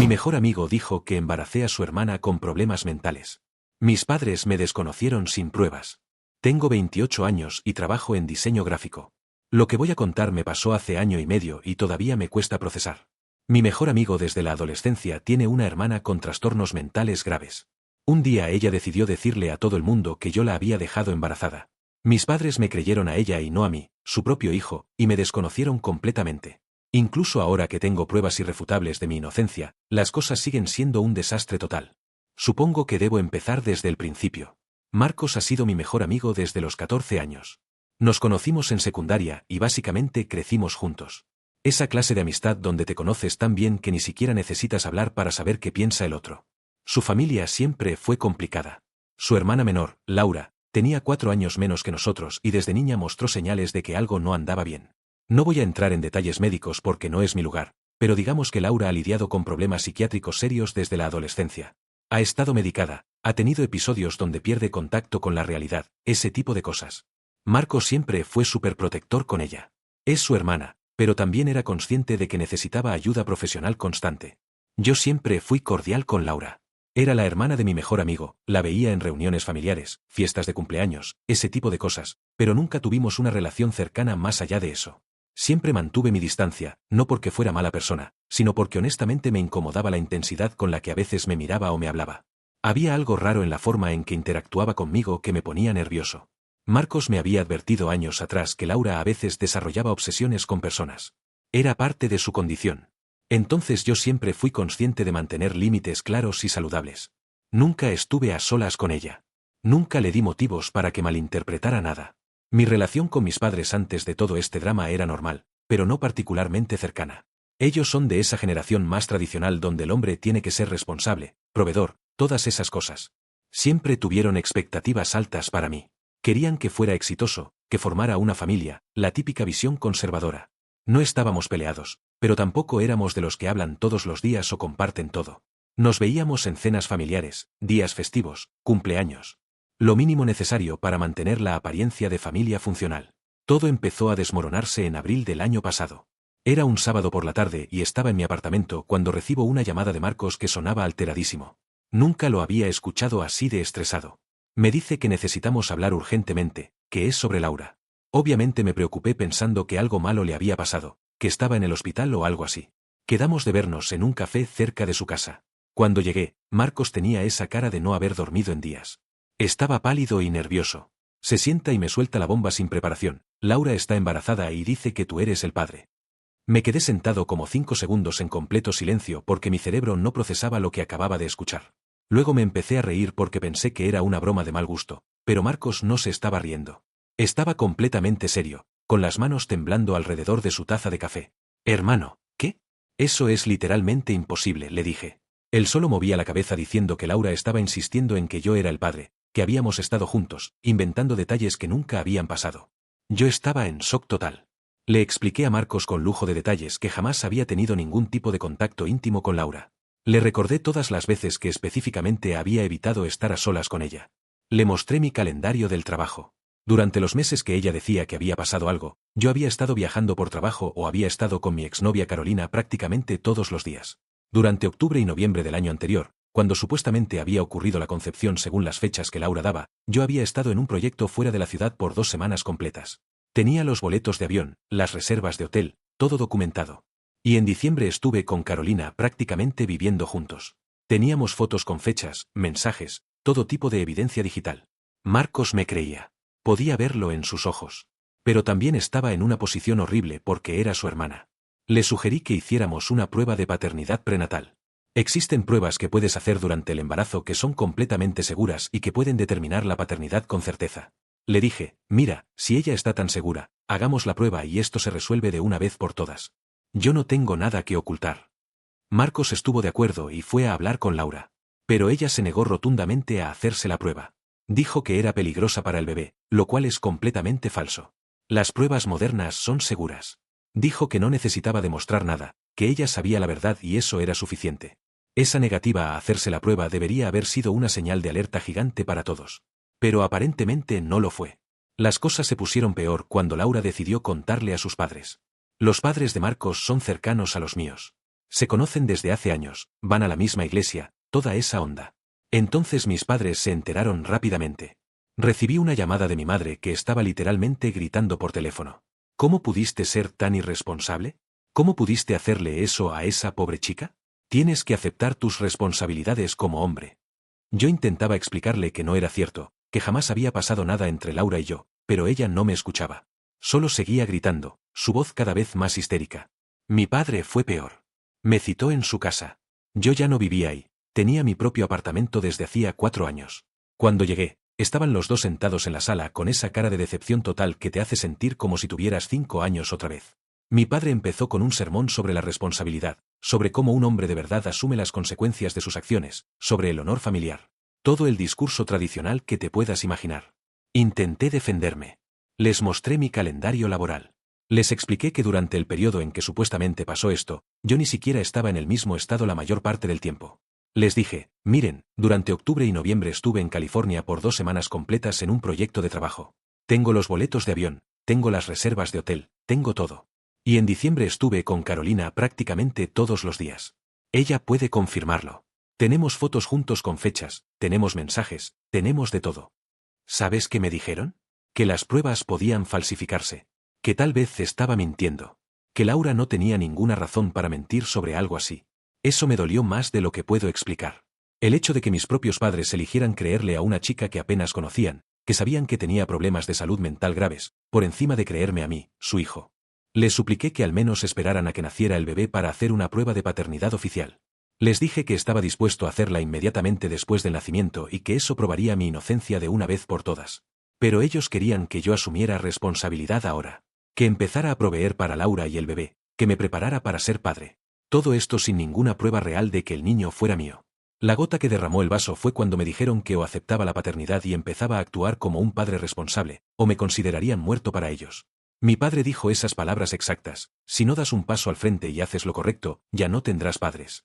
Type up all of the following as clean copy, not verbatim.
Mi mejor amigo dijo que embaracé a su hermana con problemas mentales. Mis padres me desconocieron sin pruebas. Tengo 28 años y trabajo en diseño gráfico. Lo que voy a contar me pasó hace año y medio y todavía me cuesta procesar. Mi mejor amigo desde la adolescencia tiene una hermana con trastornos mentales graves. Un día ella decidió decirle a todo el mundo que yo la había dejado embarazada. Mis padres me creyeron a ella y no a mí, su propio hijo, y me desconocieron completamente. Incluso ahora que tengo pruebas irrefutables de mi inocencia, las cosas siguen siendo un desastre total. Supongo que debo empezar desde el principio. Marcos ha sido mi mejor amigo desde los 14 años. Nos conocimos en secundaria y básicamente crecimos juntos. Esa clase de amistad donde te conoces tan bien que ni siquiera necesitas hablar para saber qué piensa el otro. Su familia siempre fue complicada. Su hermana menor, Laura, tenía 4 años menos que nosotros y desde niña mostró señales de que algo no andaba bien. No voy a entrar en detalles médicos porque no es mi lugar, pero digamos que Laura ha lidiado con problemas psiquiátricos serios desde la adolescencia. Ha estado medicada, ha tenido episodios donde pierde contacto con la realidad, ese tipo de cosas. Marco siempre fue superprotector con ella. Es su hermana, pero también era consciente de que necesitaba ayuda profesional constante. Yo siempre fui cordial con Laura. Era la hermana de mi mejor amigo, la veía en reuniones familiares, fiestas de cumpleaños, ese tipo de cosas, pero nunca tuvimos una relación cercana más allá de eso. Siempre mantuve mi distancia, no porque fuera mala persona, sino porque honestamente me incomodaba la intensidad con la que a veces me miraba o me hablaba. Había algo raro en la forma en que interactuaba conmigo que me ponía nervioso. Marcos me había advertido años atrás que Laura a veces desarrollaba obsesiones con personas. Era parte de su condición. Entonces yo siempre fui consciente de mantener límites claros y saludables. Nunca estuve a solas con ella. Nunca le di motivos para que malinterpretara nada. Mi relación con mis padres antes de todo este drama era normal, pero no particularmente cercana. Ellos son de esa generación más tradicional donde el hombre tiene que ser responsable, proveedor, todas esas cosas. Siempre tuvieron expectativas altas para mí. Querían que fuera exitoso, que formara una familia, la típica visión conservadora. No estábamos peleados, pero tampoco éramos de los que hablan todos los días o comparten todo. Nos veíamos en cenas familiares, días festivos, cumpleaños. Lo mínimo necesario para mantener la apariencia de familia funcional. Todo empezó a desmoronarse en abril del año pasado. Era un sábado por la tarde y estaba en mi apartamento cuando recibo una llamada de Marcos que sonaba alteradísimo. Nunca lo había escuchado así de estresado. Me dice que necesitamos hablar urgentemente, que es sobre Laura. Obviamente me preocupé pensando que algo malo le había pasado, que estaba en el hospital o algo así. Quedamos de vernos en un café cerca de su casa. Cuando llegué, Marcos tenía esa cara de no haber dormido en días. Estaba pálido y nervioso. Se sienta y me suelta la bomba sin preparación. Laura está embarazada y dice que tú eres el padre. Me quedé sentado como 5 segundos en completo silencio porque mi cerebro no procesaba lo que acababa de escuchar. Luego me empecé a reír porque pensé que era una broma de mal gusto, pero Marcos no se estaba riendo. Estaba completamente serio, con las manos temblando alrededor de su taza de café. Hermano, ¿qué? Eso es literalmente imposible, le dije. Él solo movía la cabeza diciendo que Laura estaba insistiendo en que yo era el padre, que habíamos estado juntos, inventando detalles que nunca habían pasado. Yo estaba en shock total. Le expliqué a Marcos con lujo de detalles que jamás había tenido ningún tipo de contacto íntimo con Laura. Le recordé todas las veces que específicamente había evitado estar a solas con ella. Le mostré mi calendario del trabajo. Durante los meses que ella decía que había pasado algo, yo había estado viajando por trabajo o había estado con mi exnovia Carolina prácticamente todos los días. Durante octubre y noviembre del año anterior, cuando supuestamente había ocurrido la concepción según las fechas que Laura daba, yo había estado en un proyecto fuera de la ciudad por 2 semanas completas. Tenía los boletos de avión, las reservas de hotel, todo documentado. Y en diciembre estuve con Carolina prácticamente viviendo juntos. Teníamos fotos con fechas, mensajes, todo tipo de evidencia digital. Marcos me creía. Podía verlo en sus ojos. Pero también estaba en una posición horrible porque era su hermana. Le sugerí que hiciéramos una prueba de paternidad prenatal. Existen pruebas que puedes hacer durante el embarazo que son completamente seguras y que pueden determinar la paternidad con certeza. Le dije, mira, si ella está tan segura, hagamos la prueba y esto se resuelve de una vez por todas. Yo no tengo nada que ocultar. Marcos estuvo de acuerdo y fue a hablar con Laura. Pero ella se negó rotundamente a hacerse la prueba. Dijo que era peligrosa para el bebé, lo cual es completamente falso. Las pruebas modernas son seguras. Dijo que no necesitaba demostrar nada, que ella sabía la verdad y eso era suficiente. Esa negativa a hacerse la prueba debería haber sido una señal de alerta gigante para todos. Pero aparentemente no lo fue. Las cosas se pusieron peor cuando Laura decidió contarle a sus padres. Los padres de Marcos son cercanos a los míos. Se conocen desde hace años, van a la misma iglesia, toda esa onda. Entonces mis padres se enteraron rápidamente. Recibí una llamada de mi madre que estaba literalmente gritando por teléfono. ¿Cómo pudiste ser tan irresponsable? ¿Cómo pudiste hacerle eso a esa pobre chica? Tienes que aceptar tus responsabilidades como hombre. Yo intentaba explicarle que no era cierto, que jamás había pasado nada entre Laura y yo, pero ella no me escuchaba. Solo seguía gritando, su voz cada vez más histérica. Mi padre fue peor. Me citó en su casa. Yo ya no vivía ahí, tenía mi propio apartamento desde hacía 4 años. Cuando llegué, estaban los dos sentados en la sala con esa cara de decepción total que te hace sentir como si tuvieras 5 años otra vez. Mi padre empezó con un sermón sobre la responsabilidad, sobre cómo un hombre de verdad asume las consecuencias de sus acciones, sobre el honor familiar. Todo el discurso tradicional que te puedas imaginar. Intenté defenderme. Les mostré mi calendario laboral. Les expliqué que durante el periodo en que supuestamente pasó esto, yo ni siquiera estaba en el mismo estado la mayor parte del tiempo. Les dije, miren, durante octubre y noviembre estuve en California por 2 semanas completas en un proyecto de trabajo. Tengo los boletos de avión, tengo las reservas de hotel, tengo todo. Y en diciembre estuve con Carolina prácticamente todos los días. Ella puede confirmarlo. Tenemos fotos juntos con fechas, tenemos mensajes, tenemos de todo. ¿Sabes qué me dijeron? Que las pruebas podían falsificarse. Que tal vez estaba mintiendo. Que Laura no tenía ninguna razón para mentir sobre algo así. Eso me dolió más de lo que puedo explicar. El hecho de que mis propios padres eligieran creerle a una chica que apenas conocían, que sabían que tenía problemas de salud mental graves, por encima de creerme a mí, su hijo. Les supliqué que al menos esperaran a que naciera el bebé para hacer una prueba de paternidad oficial. Les dije que estaba dispuesto a hacerla inmediatamente después del nacimiento y que eso probaría mi inocencia de una vez por todas. Pero ellos querían que yo asumiera responsabilidad ahora. Que empezara a proveer para Laura y el bebé, que me preparara para ser padre. Todo esto sin ninguna prueba real de que el niño fuera mío. La gota que derramó el vaso fue cuando me dijeron que o aceptaba la paternidad y empezaba a actuar como un padre responsable, o me considerarían muerto para ellos. Mi padre dijo esas palabras exactas: si no das un paso al frente y haces lo correcto, ya no tendrás padres.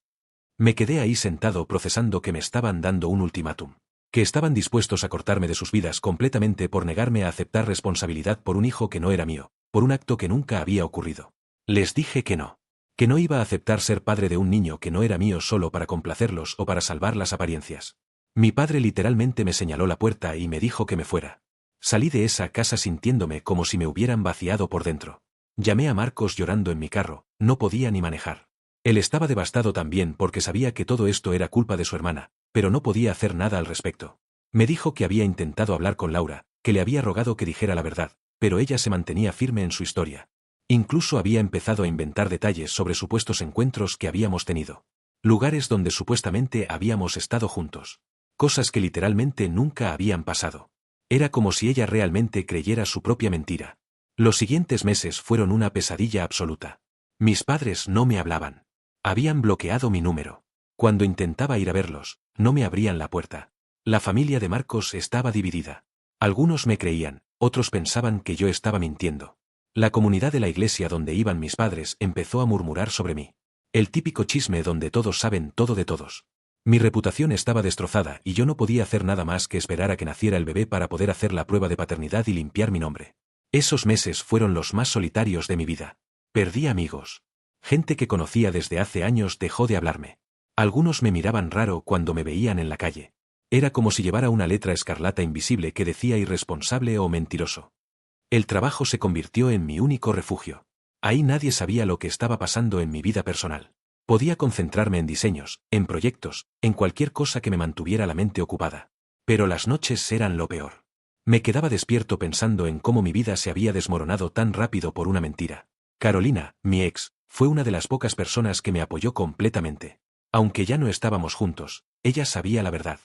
Me quedé ahí sentado procesando que me estaban dando un ultimátum. Que estaban dispuestos a cortarme de sus vidas completamente por negarme a aceptar responsabilidad por un hijo que no era mío, por un acto que nunca había ocurrido. Les dije que no. Que no iba a aceptar ser padre de un niño que no era mío solo para complacerlos o para salvar las apariencias. Mi padre literalmente me señaló la puerta y me dijo que me fuera. Salí de esa casa sintiéndome como si me hubieran vaciado por dentro. Llamé a Marcos llorando en mi carro, no podía ni manejar. Él estaba devastado también porque sabía que todo esto era culpa de su hermana, pero no podía hacer nada al respecto. Me dijo que había intentado hablar con Laura, que le había rogado que dijera la verdad, pero ella se mantenía firme en su historia. Incluso había empezado a inventar detalles sobre supuestos encuentros que habíamos tenido. Lugares donde supuestamente habíamos estado juntos. Cosas que literalmente nunca habían pasado. Era como si ella realmente creyera su propia mentira. Los siguientes meses fueron una pesadilla absoluta. Mis padres no me hablaban. Habían bloqueado mi número. Cuando intentaba ir a verlos, no me abrían la puerta. La familia de Marcos estaba dividida. Algunos me creían, otros pensaban que yo estaba mintiendo. La comunidad de la iglesia donde iban mis padres empezó a murmurar sobre mí. El típico chisme donde todos saben todo de todos. Mi reputación estaba destrozada y yo no podía hacer nada más que esperar a que naciera el bebé para poder hacer la prueba de paternidad y limpiar mi nombre. Esos meses fueron los más solitarios de mi vida. Perdí amigos. Gente que conocía desde hace años dejó de hablarme. Algunos me miraban raro cuando me veían en la calle. Era como si llevara una letra escarlata invisible que decía irresponsable o mentiroso. El trabajo se convirtió en mi único refugio. Ahí nadie sabía lo que estaba pasando en mi vida personal. Podía concentrarme en diseños, en proyectos, en cualquier cosa que me mantuviera la mente ocupada. Pero las noches eran lo peor. Me quedaba despierto pensando en cómo mi vida se había desmoronado tan rápido por una mentira. Carolina, mi ex, fue una de las pocas personas que me apoyó completamente. Aunque ya no estábamos juntos, ella sabía la verdad.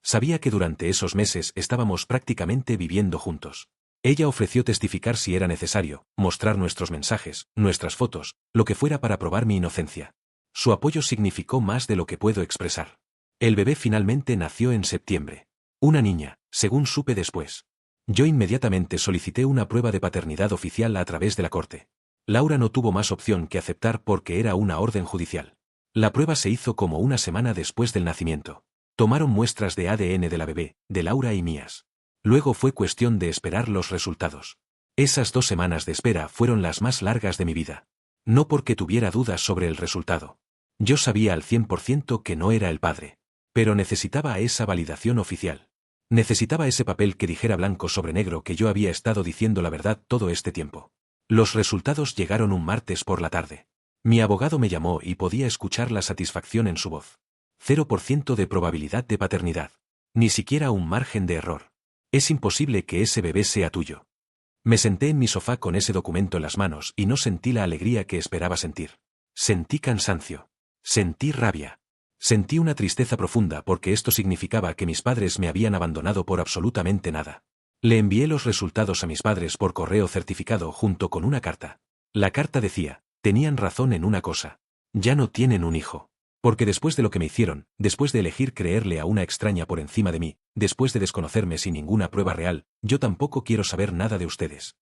Sabía que durante esos meses estábamos prácticamente viviendo juntos. Ella ofreció testificar si era necesario, mostrar nuestros mensajes, nuestras fotos, lo que fuera para probar mi inocencia. Su apoyo significó más de lo que puedo expresar. El bebé finalmente nació en septiembre. Una niña, según supe después. Yo inmediatamente solicité una prueba de paternidad oficial a través de la corte. Laura no tuvo más opción que aceptar porque era una orden judicial. La prueba se hizo como una semana después del nacimiento. Tomaron muestras de ADN de la bebé, de Laura y mías. Luego fue cuestión de esperar los resultados. Esas 2 semanas de espera fueron las más largas de mi vida. No porque tuviera dudas sobre el resultado. Yo sabía al 100% que no era el padre. Pero necesitaba esa validación oficial. Necesitaba ese papel que dijera blanco sobre negro que yo había estado diciendo la verdad todo este tiempo. Los resultados llegaron un martes por la tarde. Mi abogado me llamó y podía escuchar la satisfacción en su voz. 0% de probabilidad de paternidad. Ni siquiera un margen de error. Es imposible que ese bebé sea tuyo. Me senté en mi sofá con ese documento en las manos y no sentí la alegría que esperaba sentir. Sentí cansancio. Sentí rabia. Sentí una tristeza profunda porque esto significaba que mis padres me habían abandonado por absolutamente nada. Le envié los resultados a mis padres por correo certificado junto con una carta. La carta decía, tenían razón en una cosa. Ya no tienen un hijo. Porque después de lo que me hicieron, después de elegir creerle a una extraña por encima de mí, después de desconocerme sin ninguna prueba real, yo tampoco quiero saber nada de ustedes.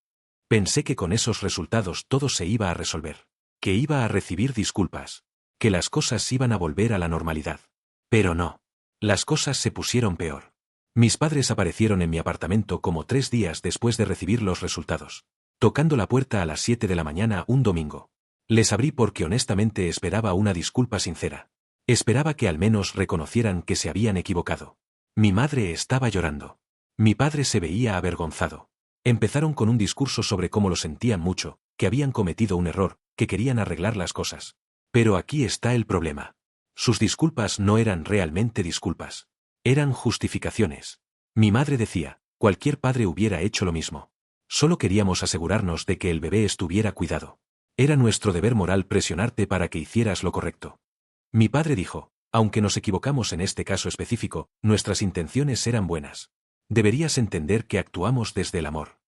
Pensé que con esos resultados todo se iba a resolver. Que iba a recibir disculpas. Que las cosas iban a volver a la normalidad. Pero no. Las cosas se pusieron peor. Mis padres aparecieron en mi apartamento como 3 días después de recibir los resultados. Tocando la puerta a las 7 de la mañana un domingo. Les abrí porque honestamente esperaba una disculpa sincera. Esperaba que al menos reconocieran que se habían equivocado. Mi madre estaba llorando. Mi padre se veía avergonzado. Empezaron con un discurso sobre cómo lo sentían mucho, que habían cometido un error, que querían arreglar las cosas. Pero aquí está el problema. Sus disculpas no eran realmente disculpas. Eran justificaciones. Mi madre decía, cualquier padre hubiera hecho lo mismo. Solo queríamos asegurarnos de que el bebé estuviera cuidado. Era nuestro deber moral presionarte para que hicieras lo correcto. Mi padre dijo, aunque nos equivocamos en este caso específico, nuestras intenciones eran buenas. Deberías entender que actuamos desde el amor.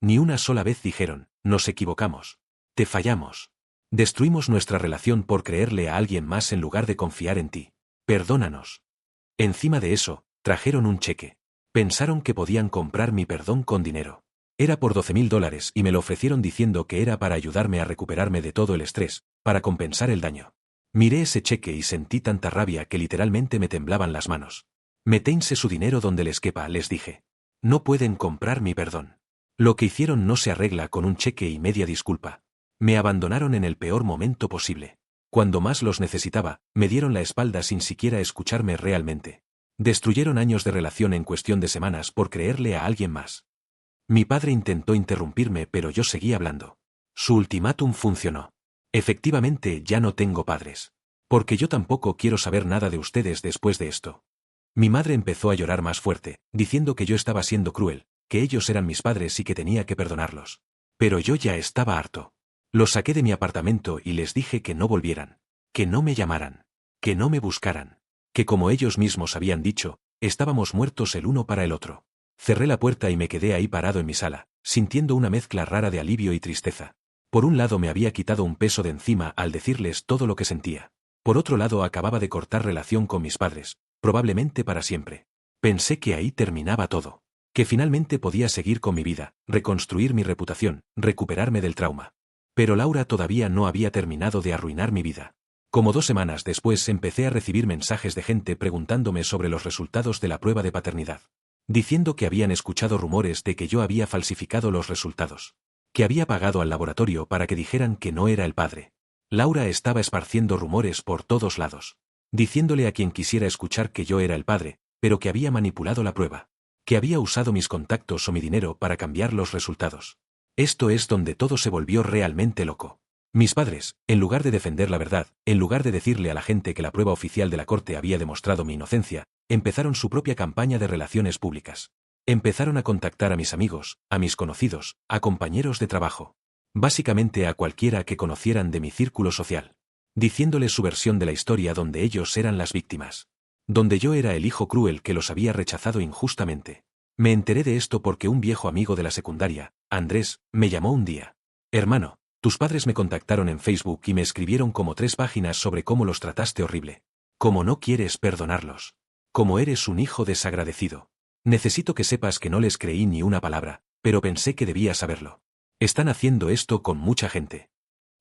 Ni una sola vez dijeron, nos equivocamos. Te fallamos. Destruimos nuestra relación por creerle a alguien más en lugar de confiar en ti. Perdónanos. Encima de eso, trajeron un cheque. Pensaron que podían comprar mi perdón con dinero. Era por $12,000 y me lo ofrecieron diciendo que era para ayudarme a recuperarme de todo el estrés, para compensar el daño. Miré ese cheque y sentí tanta rabia que literalmente me temblaban las manos. Métense su dinero donde les quepa, les dije. No pueden comprar mi perdón. Lo que hicieron no se arregla con un cheque y media disculpa. Me abandonaron en el peor momento posible. Cuando más los necesitaba, me dieron la espalda sin siquiera escucharme realmente. Destruyeron años de relación en cuestión de semanas por creerle a alguien más. Mi padre intentó interrumpirme pero yo seguí hablando. Su ultimátum funcionó. Efectivamente ya no tengo padres. Porque yo tampoco quiero saber nada de ustedes después de esto. Mi madre empezó a llorar más fuerte, diciendo que yo estaba siendo cruel, que ellos eran mis padres y que tenía que perdonarlos. Pero yo ya estaba harto. Los saqué de mi apartamento y les dije que no volvieran. Que no me llamaran. Que no me buscaran. Que como ellos mismos habían dicho, estábamos muertos el uno para el otro. Cerré la puerta y me quedé ahí parado en mi sala, sintiendo una mezcla rara de alivio y tristeza. Por un lado me había quitado un peso de encima al decirles todo lo que sentía. Por otro lado acababa de cortar relación con mis padres, probablemente para siempre. Pensé que ahí terminaba todo. Que finalmente podía seguir con mi vida, reconstruir mi reputación, recuperarme del trauma. Pero Laura todavía no había terminado de arruinar mi vida. Como 2 semanas después empecé a recibir mensajes de gente preguntándome sobre los resultados de la prueba de paternidad. Diciendo que habían escuchado rumores de que yo había falsificado los resultados. Que había pagado al laboratorio para que dijeran que no era el padre. Laura estaba esparciendo rumores por todos lados. Diciéndole a quien quisiera escuchar que yo era el padre, pero que había manipulado la prueba. Que había usado mis contactos o mi dinero para cambiar los resultados. Esto es donde todo se volvió realmente loco. Mis padres, en lugar de defender la verdad, en lugar de decirle a la gente que la prueba oficial de la corte había demostrado mi inocencia, empezaron su propia campaña de relaciones públicas. Empezaron a contactar a mis amigos, a mis conocidos, a compañeros de trabajo. Básicamente a cualquiera que conocieran de mi círculo social. Diciéndoles su versión de la historia donde ellos eran las víctimas. Donde yo era el hijo cruel que los había rechazado injustamente. Me enteré de esto porque un viejo amigo de la secundaria, Andrés, me llamó un día. Hermano, tus padres me contactaron en Facebook y me escribieron como 3 páginas sobre cómo los trataste horrible. Cómo no quieres perdonarlos. Cómo eres un hijo desagradecido. Necesito que sepas que no les creí ni una palabra, pero pensé que debías saberlo. Están haciendo esto con mucha gente.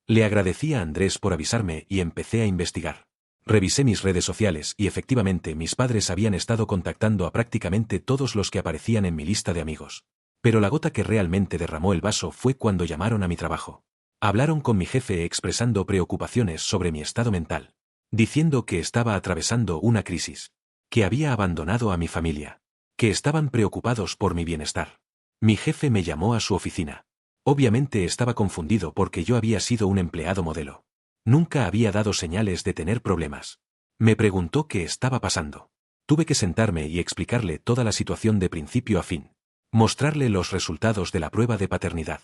Le agradecí a Andrés por avisarme y empecé a investigar. Revisé mis redes sociales y efectivamente mis padres habían estado contactando a prácticamente todos los que aparecían en mi lista de amigos. Pero la gota que realmente derramó el vaso fue cuando llamaron a mi trabajo. Hablaron con mi jefe expresando preocupaciones sobre mi estado mental. diciendo que estaba atravesando una crisis, que había abandonado a mi familia, que estaban preocupados por mi bienestar. Mi jefe me llamó a su oficina. Obviamente estaba confundido porque yo había sido un empleado modelo. Nunca había dado señales de tener problemas. Me preguntó qué estaba pasando. Tuve que sentarme y explicarle toda la situación de principio a fin. Mostrarle los resultados de la prueba de paternidad.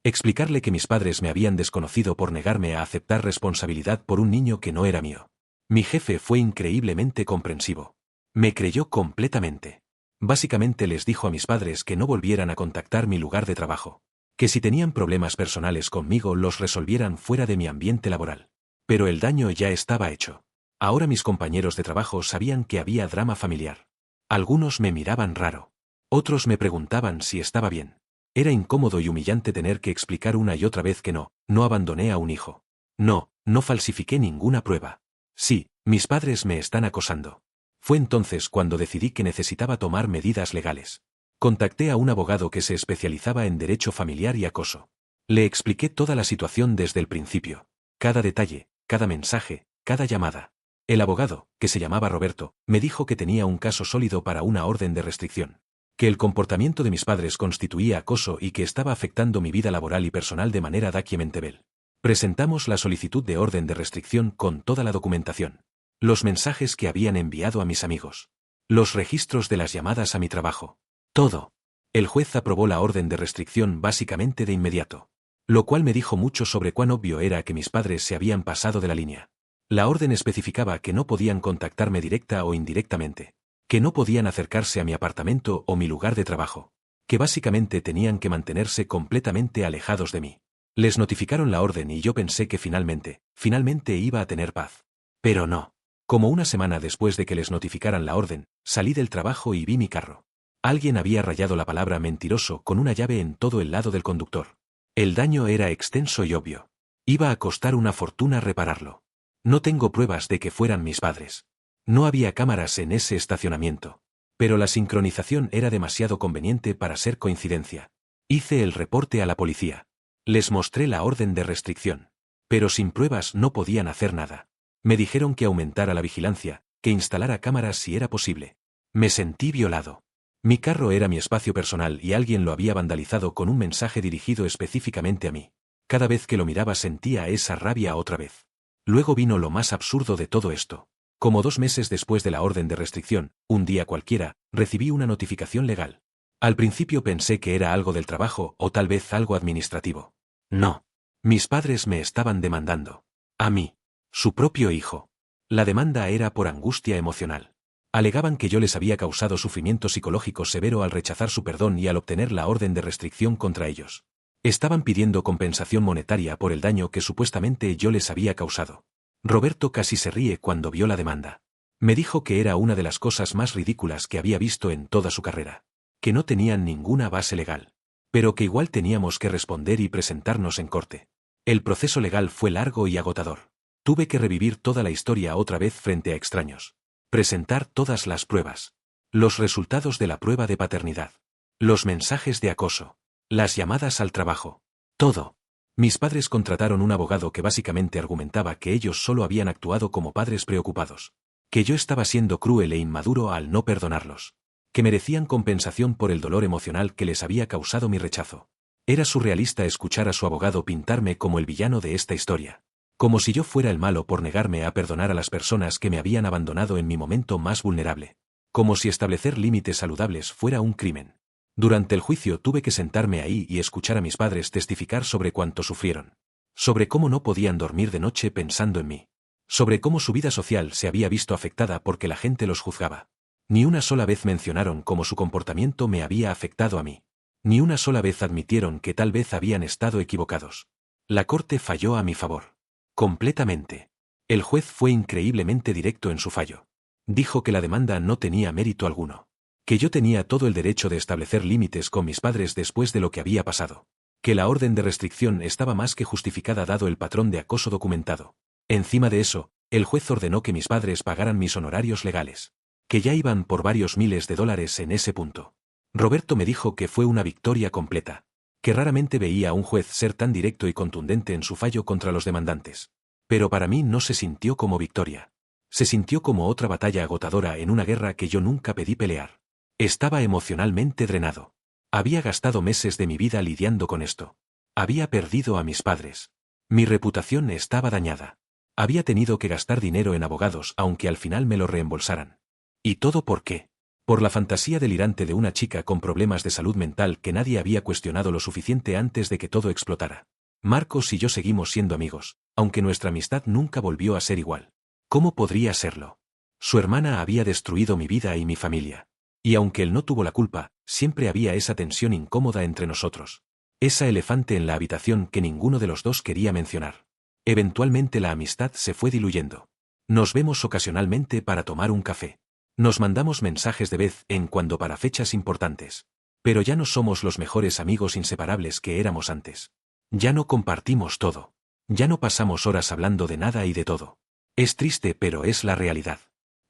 Explicarle que mis padres me habían desconocido por negarme a aceptar responsabilidad por un niño que no era mío. Mi jefe fue increíblemente comprensivo. Me creyó completamente. Básicamente les dijo a mis padres que no volvieran a contactar mi lugar de trabajo. Que si tenían problemas personales conmigo los resolvieran fuera de mi ambiente laboral. Pero el daño ya estaba hecho. Ahora mis compañeros de trabajo sabían que había drama familiar. Algunos me miraban raro. Otros me preguntaban si estaba bien. Era incómodo y humillante tener que explicar una y otra vez que no abandoné a un hijo. No falsifiqué ninguna prueba. Sí, mis padres me están acosando. Fue entonces cuando decidí que necesitaba tomar medidas legales. Contacté a un abogado que se especializaba en derecho familiar y acoso. Le expliqué toda la situación desde el principio. Cada detalle, cada mensaje, cada llamada. El abogado, que se llamaba Roberto, me dijo que tenía un caso sólido para una orden de restricción. Que el comportamiento de mis padres constituía acoso y que estaba afectando mi vida laboral y personal de manera documentable. Presentamos la solicitud de orden de restricción con toda la documentación. Los mensajes que habían enviado a mis amigos. Los registros de las llamadas a mi trabajo. Todo. El juez aprobó la orden de restricción básicamente de inmediato. Lo cual me dijo mucho sobre cuán obvio era que mis padres se habían pasado de la línea. La orden especificaba que no podían contactarme directa o indirectamente. Que no podían acercarse a mi apartamento o mi lugar de trabajo. Que básicamente tenían que mantenerse completamente alejados de mí. Les notificaron la orden y yo pensé que finalmente iba a tener paz. Pero no. Como una semana después de que les notificaran la orden, salí del trabajo y vi mi carro. Alguien había rayado la palabra mentiroso con una llave en todo el lado del conductor. El daño era extenso y obvio. Iba a costar una fortuna repararlo. No tengo pruebas de que fueran mis padres. No había cámaras en ese estacionamiento. Pero la sincronización era demasiado conveniente para ser coincidencia. Hice el reporte a la policía. Les mostré la orden de restricción. Pero sin pruebas no podían hacer nada. Me dijeron que aumentara la vigilancia, que instalara cámaras si era posible. Me sentí violado. Mi carro era mi espacio personal y alguien lo había vandalizado con un mensaje dirigido específicamente a mí. Cada vez que lo miraba sentía esa rabia otra vez. Luego vino lo más absurdo de todo esto. Como 2 meses después de la orden de restricción, un día cualquiera, recibí una notificación legal. Al principio pensé que era algo del trabajo o tal vez algo administrativo. No. Mis padres me estaban demandando. A mí. Su propio hijo. La demanda era por angustia emocional. Alegaban que yo les había causado sufrimiento psicológico severo al rechazar su perdón y al obtener la orden de restricción contra ellos. Estaban pidiendo compensación monetaria por el daño que supuestamente yo les había causado. Roberto casi se ríe cuando vio la demanda. Me dijo que era una de las cosas más ridículas que había visto en toda su carrera. Que no tenían ninguna base legal. Pero que igual teníamos que responder y presentarnos en corte. El proceso legal fue largo y agotador. Tuve que revivir toda la historia otra vez frente a extraños. Presentar todas las pruebas. Los resultados de la prueba de paternidad. Los mensajes de acoso. Las llamadas al trabajo. Todo. Mis padres contrataron un abogado que básicamente argumentaba que ellos solo habían actuado como padres preocupados. Que yo estaba siendo cruel e inmaduro al no perdonarlos. Que merecían compensación por el dolor emocional que les había causado mi rechazo. Era surrealista escuchar a su abogado pintarme como el villano de esta historia. Como si yo fuera el malo por negarme a perdonar a las personas que me habían abandonado en mi momento más vulnerable. Como si establecer límites saludables fuera un crimen. Durante el juicio tuve que sentarme ahí y escuchar a mis padres testificar sobre cuánto sufrieron. Sobre cómo no podían dormir de noche pensando en mí. Sobre cómo su vida social se había visto afectada porque la gente los juzgaba. Ni una sola vez mencionaron cómo su comportamiento me había afectado a mí. Ni una sola vez admitieron que tal vez habían estado equivocados. La corte falló a mi favor. Completamente. El juez fue increíblemente directo en su fallo. Dijo que la demanda no tenía mérito alguno. Que yo tenía todo el derecho de establecer límites con mis padres después de lo que había pasado. Que la orden de restricción estaba más que justificada dado el patrón de acoso documentado. Encima de eso, el juez ordenó que mis padres pagaran mis honorarios legales. Que ya iban por varios miles de dólares en ese punto. Roberto me dijo que fue una victoria completa. Que raramente veía a un juez ser tan directo y contundente en su fallo contra los demandantes. Pero para mí no se sintió como victoria. Se sintió como otra batalla agotadora en una guerra que yo nunca pedí pelear. Estaba emocionalmente drenado. Había gastado meses de mi vida lidiando con esto. Había perdido a mis padres. Mi reputación estaba dañada. Había tenido que gastar dinero en abogados aunque al final me lo reembolsaran. ¿Y todo por qué? Por la fantasía delirante de una chica con problemas de salud mental que nadie había cuestionado lo suficiente antes de que todo explotara. Marcos y yo seguimos siendo amigos, aunque nuestra amistad nunca volvió a ser igual. ¿Cómo podría serlo? Su hermana había destruido mi vida y mi familia. Y aunque él no tuvo la culpa, siempre había esa tensión incómoda entre nosotros. Esa elefante en la habitación que ninguno de los dos quería mencionar. Eventualmente la amistad se fue diluyendo. Nos vemos ocasionalmente para tomar un café. Nos mandamos mensajes de vez en cuando para fechas importantes. Pero ya no somos los mejores amigos inseparables que éramos antes. Ya no compartimos todo. Ya no pasamos horas hablando de nada y de todo. Es triste, pero es la realidad.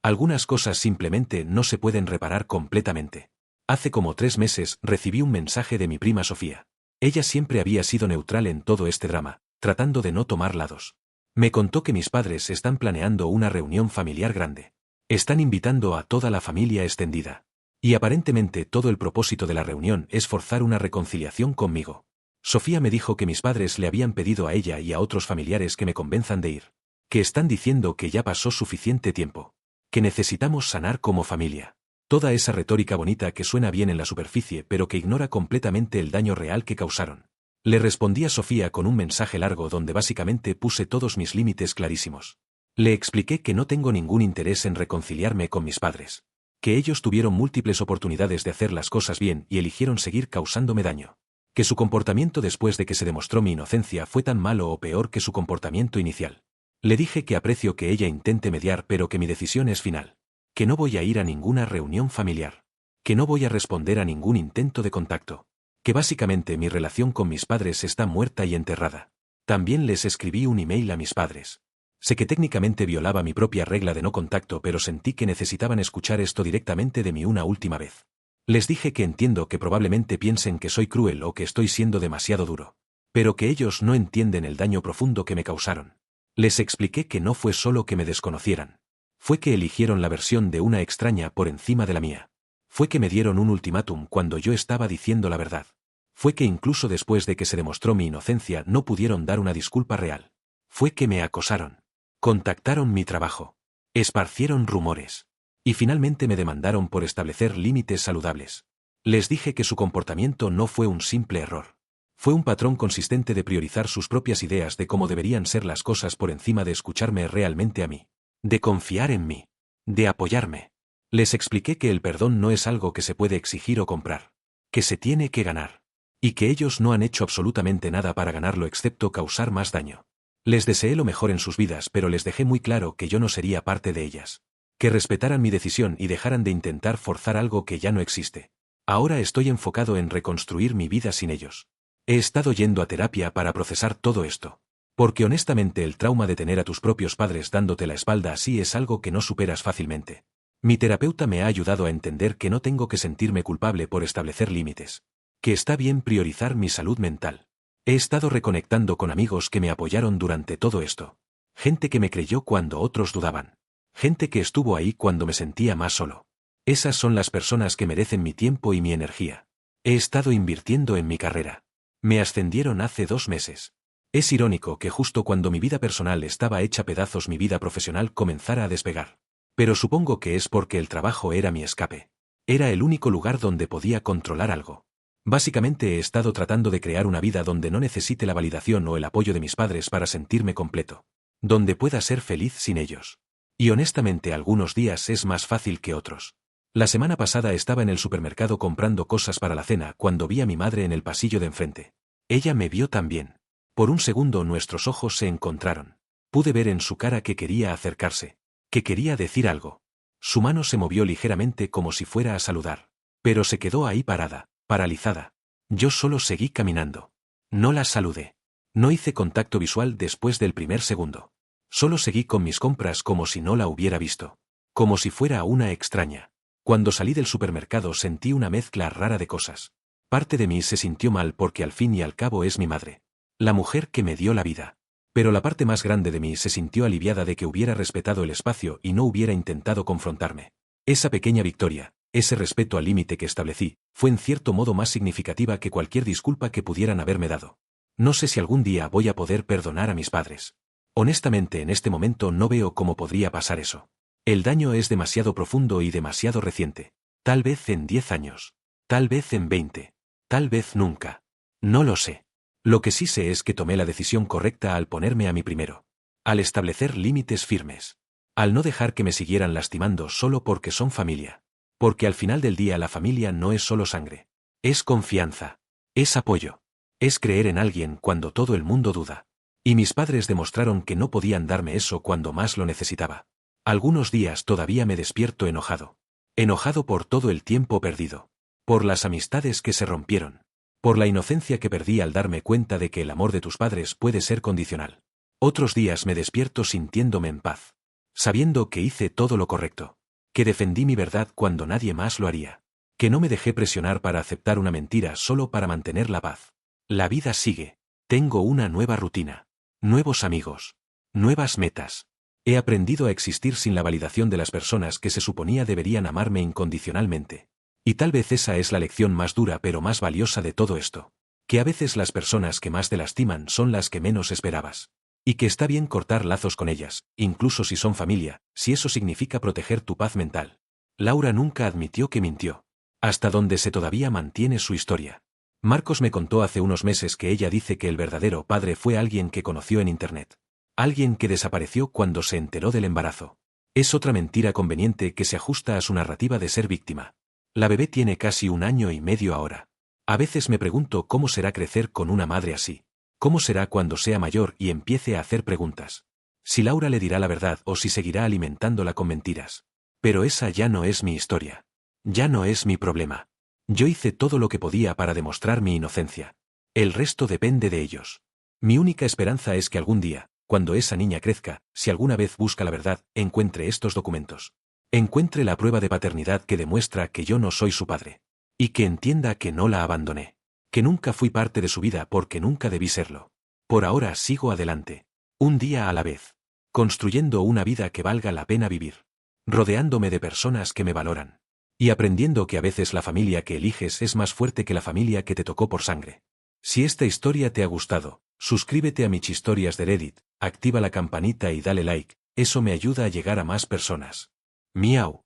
Algunas cosas simplemente no se pueden reparar completamente. Hace como 3 meses recibí un mensaje de mi prima Sofía. Ella siempre había sido neutral en todo este drama, tratando de no tomar lados. Me contó que mis padres están planeando una reunión familiar grande. Están invitando a toda la familia extendida. Y aparentemente todo el propósito de la reunión es forzar una reconciliación conmigo. Sofía me dijo que mis padres le habían pedido a ella y a otros familiares que me convenzan de ir. Que están diciendo que ya pasó suficiente tiempo. Que necesitamos sanar como familia. Toda esa retórica bonita que suena bien en la superficie pero que ignora completamente el daño real que causaron. Le respondí a Sofía con un mensaje largo donde básicamente puse todos mis límites clarísimos. Le expliqué que no tengo ningún interés en reconciliarme con mis padres. Que ellos tuvieron múltiples oportunidades de hacer las cosas bien y eligieron seguir causándome daño. Que su comportamiento después de que se demostró mi inocencia fue tan malo o peor que su comportamiento inicial. Le dije que aprecio que ella intente mediar pero que mi decisión es final. Que no voy a ir a ninguna reunión familiar. Que no voy a responder a ningún intento de contacto. Que básicamente mi relación con mis padres está muerta y enterrada. También les escribí un email a mis padres. Sé que técnicamente violaba mi propia regla de no contacto pero sentí que necesitaban escuchar esto directamente de mí una última vez. Les dije que entiendo que probablemente piensen que soy cruel o que estoy siendo demasiado duro. Pero que ellos no entienden el daño profundo que me causaron. Les expliqué que no fue solo que me desconocieran. Fue que eligieron la versión de una extraña por encima de la mía. Fue que me dieron un ultimátum cuando yo estaba diciendo la verdad. Fue que incluso después de que se demostró mi inocencia no pudieron dar una disculpa real. Fue que me acosaron. Contactaron mi trabajo. Esparcieron rumores. Y finalmente me demandaron por establecer límites saludables. Les dije que su comportamiento no fue un simple error. Fue un patrón consistente de priorizar sus propias ideas de cómo deberían ser las cosas por encima de escucharme realmente a mí. De confiar en mí. De apoyarme. Les expliqué que el perdón no es algo que se puede exigir o comprar. Que se tiene que ganar. Y que ellos no han hecho absolutamente nada para ganarlo excepto causar más daño. Les deseé lo mejor en sus vidas pero les dejé muy claro que yo no sería parte de ellas. Que respetaran mi decisión y dejaran de intentar forzar algo que ya no existe. Ahora estoy enfocado en reconstruir mi vida sin ellos. He estado yendo a terapia para procesar todo esto. Porque honestamente el trauma de tener a tus propios padres dándote la espalda así es algo que no superas fácilmente. Mi terapeuta me ha ayudado a entender que no tengo que sentirme culpable por establecer límites. Que está bien priorizar mi salud mental. He estado reconectando con amigos que me apoyaron durante todo esto. Gente que me creyó cuando otros dudaban. Gente que estuvo ahí cuando me sentía más solo. Esas son las personas que merecen mi tiempo y mi energía. He estado invirtiendo en mi carrera. Me ascendieron hace 2 meses. Es irónico que justo cuando mi vida personal estaba hecha pedazos mi vida profesional comenzara a despegar. Pero supongo que es porque el trabajo era mi escape. Era el único lugar donde podía controlar algo. Básicamente he estado tratando de crear una vida donde no necesite la validación o el apoyo de mis padres para sentirme completo. Donde pueda ser feliz sin ellos. Y honestamente algunos días es más fácil que otros. La semana pasada estaba en el supermercado comprando cosas para la cena cuando vi a mi madre en el pasillo de enfrente. Ella me vio también. Por un segundo nuestros ojos se encontraron. Pude ver en su cara que quería acercarse. Que quería decir algo. Su mano se movió ligeramente como si fuera a saludar. Pero se quedó ahí parada, paralizada. Yo solo seguí caminando. No la saludé. No hice contacto visual después del primer segundo. Solo seguí con mis compras como si no la hubiera visto. Como si fuera una extraña. Cuando salí del supermercado sentí una mezcla rara de cosas. Parte de mí se sintió mal porque al fin y al cabo es mi madre. La mujer que me dio la vida. Pero la parte más grande de mí se sintió aliviada de que hubiera respetado el espacio y no hubiera intentado confrontarme. Esa pequeña victoria, ese respeto al límite que establecí, fue en cierto modo más significativa que cualquier disculpa que pudieran haberme dado. No sé si algún día voy a poder perdonar a mis padres. Honestamente, en este momento no veo cómo podría pasar eso. El daño es demasiado profundo y demasiado reciente. Tal vez en 10 años. Tal vez en 20. Tal vez nunca. No lo sé. Lo que sí sé es que tomé la decisión correcta al ponerme a mí primero. Al establecer límites firmes. Al no dejar que me siguieran lastimando solo porque son familia. Porque al final del día la familia no es solo sangre. Es confianza. Es apoyo. Es creer en alguien cuando todo el mundo duda. Y mis padres demostraron que no podían darme eso cuando más lo necesitaba. Algunos días todavía me despierto enojado. Enojado por todo el tiempo perdido. Por las amistades que se rompieron. Por la inocencia que perdí al darme cuenta de que el amor de tus padres puede ser condicional. Otros días me despierto sintiéndome en paz. Sabiendo que hice todo lo correcto. Que defendí mi verdad cuando nadie más lo haría. Que no me dejé presionar para aceptar una mentira solo para mantener la paz. La vida sigue. Tengo una nueva rutina. Nuevos amigos. Nuevas metas. He aprendido a existir sin la validación de las personas que se suponía deberían amarme incondicionalmente. Y tal vez esa es la lección más dura pero más valiosa de todo esto. Que a veces las personas que más te lastiman son las que menos esperabas. Y que está bien cortar lazos con ellas, incluso si son familia, si eso significa proteger tu paz mental. Laura nunca admitió que mintió. Hasta donde se todavía mantiene su historia. Marcos me contó hace unos meses que ella dice que el verdadero padre fue alguien que conoció en Internet. Alguien que desapareció cuando se enteró del embarazo. Es otra mentira conveniente que se ajusta a su narrativa de ser víctima. La bebé tiene casi 1 año y medio ahora. A veces me pregunto cómo será crecer con una madre así. ¿Cómo será cuando sea mayor y empiece a hacer preguntas? Si Laura le dirá la verdad o si seguirá alimentándola con mentiras. Pero esa ya no es mi historia. Ya no es mi problema. Yo hice todo lo que podía para demostrar mi inocencia. El resto depende de ellos. Mi única esperanza es que algún día, cuando esa niña crezca, si alguna vez busca la verdad, encuentre estos documentos. Encuentre la prueba de paternidad que demuestra que yo no soy su padre. Y que entienda que no la abandoné. Que nunca fui parte de su vida porque nunca debí serlo. Por ahora sigo adelante. Un día a la vez. Construyendo una vida que valga la pena vivir. Rodeándome de personas que me valoran. Y aprendiendo que a veces la familia que eliges es más fuerte que la familia que te tocó por sangre. Si esta historia te ha gustado, suscríbete a mis historias de Reddit, activa la campanita y dale like, eso me ayuda a llegar a más personas. Miau.